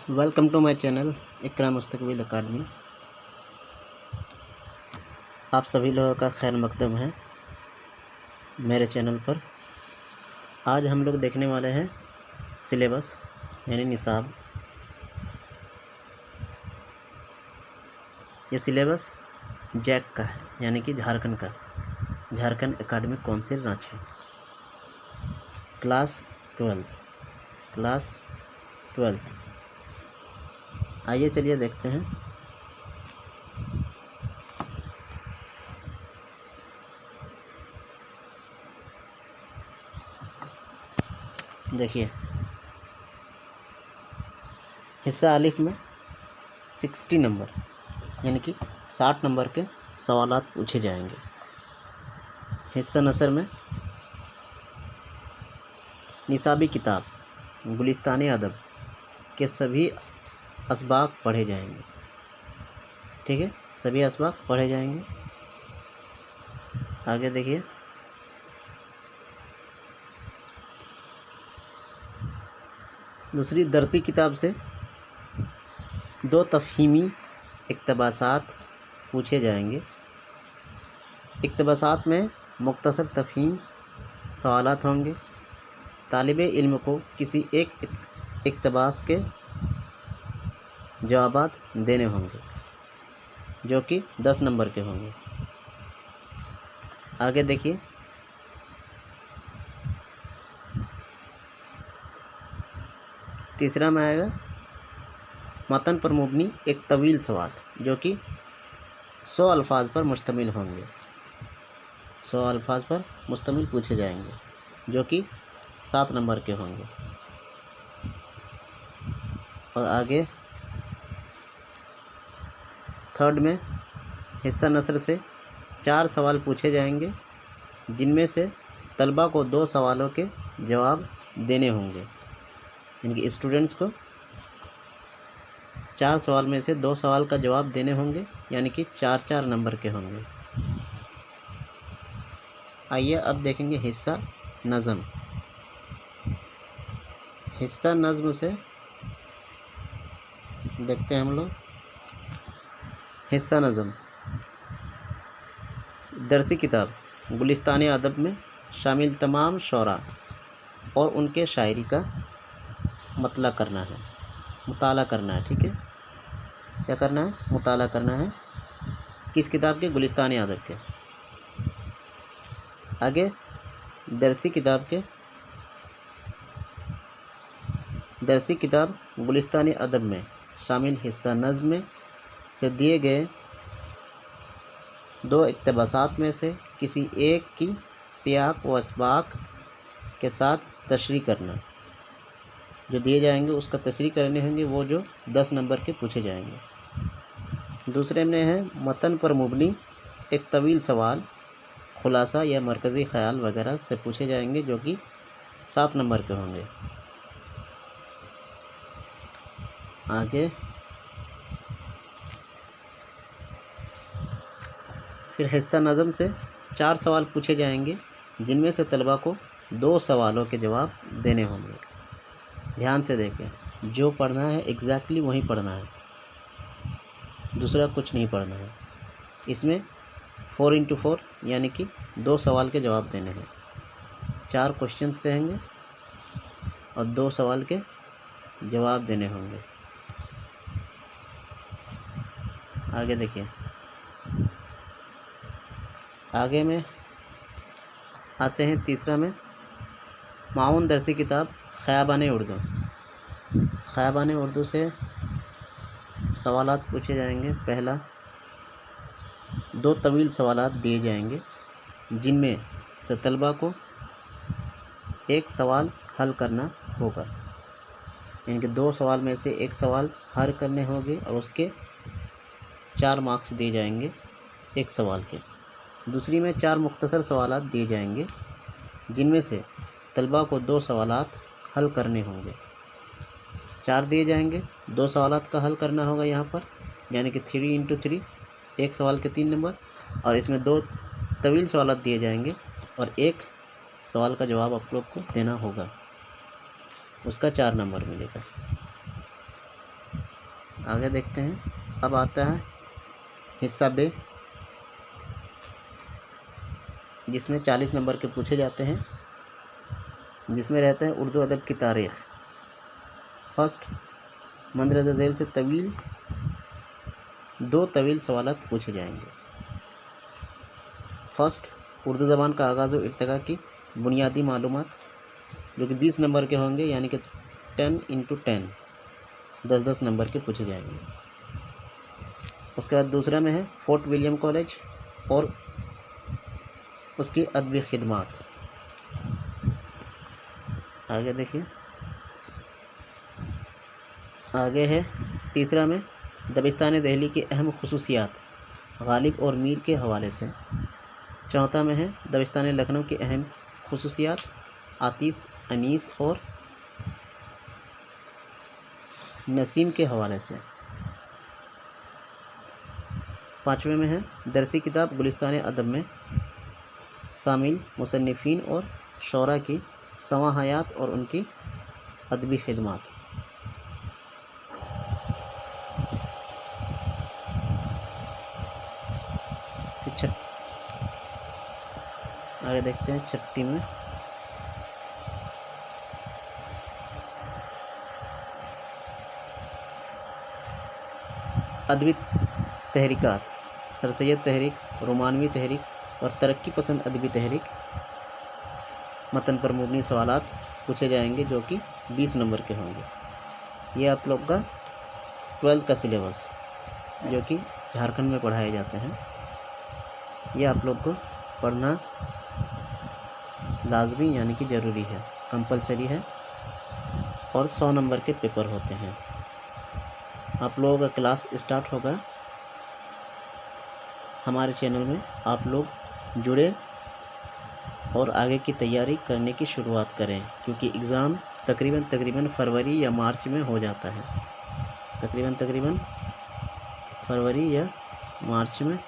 Welcome to my channel इकरा मुस्तकबिल अकादमी। आप सभी लोगों का खैर मकदम है मेरे चैनल पर। आज हम लोग देखने वाले हैं सिलेबस यानी निसाब। ये सिलेबस जैक का है यानी कि झारखंड का, Jharkhand academic council Ranchi. Class 12। आइए चलिए देखते हैं। देखिए, हिस्सा अलिफ में 60 नंबर यानी कि 60 नंबर के सवालात पूछे जाएंगे। हिस्सा नसर में निसाबी किताब गुलिस्तान अदब के सभी असबाक पढ़े जाएंगे। ठीक है, सभी असबाक पढ़े जाएंगे। आगे देखिए, दूसरी दरसी किताब से 2 तफहीमी इक्तबासात पूछे जाएंगे। इक्तबासात में मुख्तसर तफहीम सवालात होंगे। तालिबे इल्म को किसी एक इक्तबास के जवाबात देने होंगे जो कि 10 नंबर के होंगे। आगे देखिए, तीसरा में आएगा मतन पर मुबनी एक तवील सवाल जो कि 100 अल्फाज पर मुश्तमिल होंगे। 100 अल्फाज पर मुश्तमिल पूछे जाएंगे जो कि 7 नंबर के होंगे। और आगे थर्ड में हिस्सा नसर से 4 सवाल पूछे जाएंगे जिनमें से तलबा को 2 सवालों के जवाब देने होंगे। यानी स्टूडेंट्स को 4 सवाल में से 2 सवाल का जवाब देने होंगे, यानी कि 4-4 नंबर के होंगे। आइए अब देखेंगे हिस्सा नज़म। हिस्सा नज़म से देखते हैं हम लोग। हिस्सा नज़म दरसी किताब गुलिस्तान अदब में शामिल तमाम शोरा और उनके शायरी का मतला करना है, मुताला करना है। ठीक है, क्या करना है? मुताला करना है। किस किताब के? गुलिस्तान अदब के। आगे दरसी किताब गुलिस्तान अदब में शामिल हिस्सा नज़्म में से दिए गए 2 इक्तबासात में से किसी एक की सियाक व असबाक के साथ तशरीह करना। जो दिए जाएंगे उसका तशरीह करने होंगे, वो जो 10 नंबर के पूछे जाएंगे। दूसरे में है मतन पर मुबनी एक तवील सवाल, खुलासा या मरकज़ी ख़याल वगैरह से पूछे जाएंगे जो कि 7 नंबर के होंगे। आगे फिर हिस्सा नज़म से 4 सवाल पूछे जाएंगे जिनमें से तलबा को 2 सवालों के जवाब देने होंगे। ध्यान से देखें, जो पढ़ना है एग्जैक्टली वही पढ़ना है, दूसरा कुछ नहीं पढ़ना है। इसमें 4x4 यानी कि 2 सवाल के जवाब देने हैं। 4 क्वेश्चंस रहेंगे और 2 सवाल के जवाब देने होंगे। आगे देखिए, आगे में आते हैं तीसरा में माउन दरसी किताब ख़याबान उर्दू। ख़याबान उर्दू से सवालात पूछे जाएंगे। पहला 2 तवील सवालात दिए जाएंगे जिनमें से तलबा को एक सवाल हल करना होगा। यानी कि 2 सवाल में से एक सवाल हल करने होंगे और उसके 4 मार्क्स दिए जाएंगे एक सवाल के। दूसरी में 4 मुख्तसर सवालात दिए जाएंगे जिनमें से तलबा को 2 सवालात हल करने होंगे। 4 दिए जाएंगे, 2 सवालात का हल करना होगा यहाँ पर, यानी कि 3x3, एक सवाल के 3 नंबर। और इसमें 2 तवील सवालात दिए जाएंगे और एक सवाल का जवाब आप लोग को देना होगा, उसका 4 नंबर मिलेगा। आगे देखते हैं। अब आता है हिस्सा बे, जिसमें 40 नंबर के पूछे जाते हैं, जिसमें रहते हैं उर्दू अदब की तारीख़। फर्स्ट, मंदरजा झेल से तवील 2 तवील सवालात पूछे जाएंगे। फर्स्ट, उर्दू ज़बान का आगाज़ और इर्तिका की बुनियादी मालूमात, जो कि 20 नंबर के होंगे, यानी कि 10 × 10 10-10 नंबर के पूछे जाएंगे। उसके बाद दूसरा में है फोर्ट विलियम कॉलेज और उसकी अदबी खिदमात। आगे देखिए, आगे है तीसरा में दबिस्तान दिल्ली की अहम खुसूसियात गालिब और मीर के हवाले से। चौथा में है दबिस्तान लखनऊ की अहम खुसूसियात आतिश, अनीस और नसीम के हवाले से। पाँचवें में है दरसी किताब गुलिस्तान अदब में शामिल मुसन्निफ़ीन और शोरा की सवाहयात और उनकी अदबी खिदमात। आगे देखते हैं छठी में अदबी तहरीकात, सर सैयद तहरीक, रोमानवी तहरीक और तरक्की पसंद अदबी तहरीक। मतन पर मुबनी सवालात पूछे जाएंगे, जो कि 20 नंबर के होंगे। ये आप लोग का 12th का सिलेबस, जो कि झारखंड में पढ़ाए जाते हैं, ये आप लोग को पढ़ना लाजमी यानी कि ज़रूरी है, कंपलसरी है, और 100 नंबर के पेपर होते हैं। आप लोगों का क्लास स्टार्ट होगा हमारे चैनल में। आप लोग जुड़े और आगे की तैयारी करने की शुरुआत करें, क्योंकि एग्ज़ाम तकरीबन फरवरी या मार्च में हो जाता है। तकरीबन फरवरी या मार्च में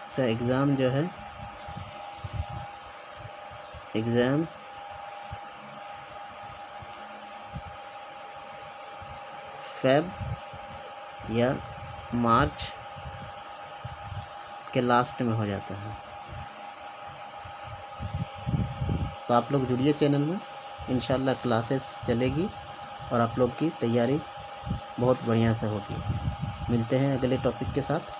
इसका एग्ज़ाम जो है, एग्ज़ाम फेब या मार्च के लास्ट में हो जाता है। तो आप लोग जुड़िए चैनल में, इंशाल्लाह क्लासेस चलेगी और आप लोग की तैयारी बहुत बढ़िया से होगी। मिलते हैं अगले टॉपिक के साथ।